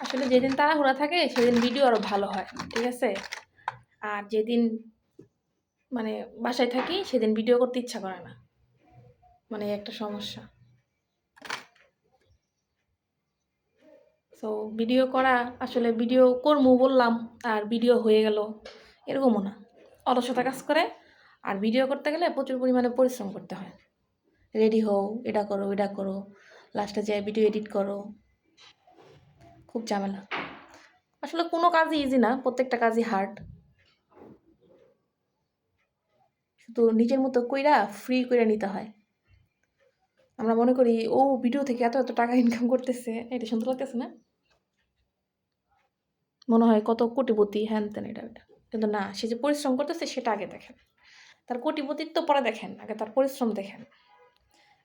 আসলে যেদিন তাড়াহুড়া থাকে সেদিন ভিডিও আরও ভালো হয়, ঠিক আছে? আর যেদিন মানে বাসায় থাকি সেদিন ভিডিও করতে ইচ্ছা করে না, মানে একটা সমস্যা। সো ভিডিও করা আসলে ভিডিও করবো বললাম আর ভিডিও হয়ে গেল এরকমও না। অলসতা কাজ করে। আর ভিডিও করতে গেলে প্রচুর পরিমাণে পরিশ্রম করতে হয়। রেডি হও, এটা করো, এটা করো, লাস্টে যেয়ে ভিডিও এডিট করো, খুব ঝামেলা। আসলে কোনো কাজই ইজি না, প্রত্যেকটা কাজই হার্ড। শুধু নিজের মতো কইরা ফ্রি কইরা নিতে হয়। আমরা মনে করি ও ভিডিও থেকে এত এত টাকা ইনকাম করতেছে, এটা সুন্দর লাগতেছে না? মনে হয় কত কোটিপতি, হ্যান ত্যান, এটা ওটা। কিন্তু না, সে যে পরিশ্রম করতেছে সেটা আগে দেখেন। তার কোটিপতিত্ব পরে দেখেন, আগে তার পরিশ্রম দেখেন।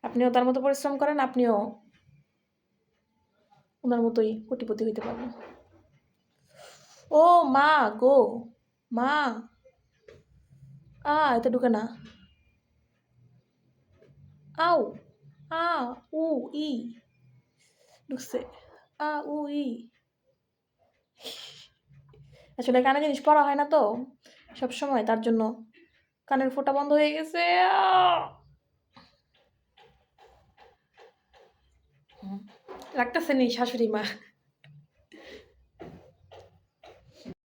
আপনিও তার মতো পরিশ্রম করেন, আপনিও ওনার মতোই কোটিপতি হইতে পারবেন। ও মা গো, মা, এতে ঢুকে না। আউ, আ, উ, ই, ঢুকছে। উ, ই। আসলে কানে জিনিস পড়া হয় না তো সব সময়, তার জন্য কানের ফোঁটা বন্ধ হয়ে গেছে। লাগতেছে নি শাশুড়ি মা।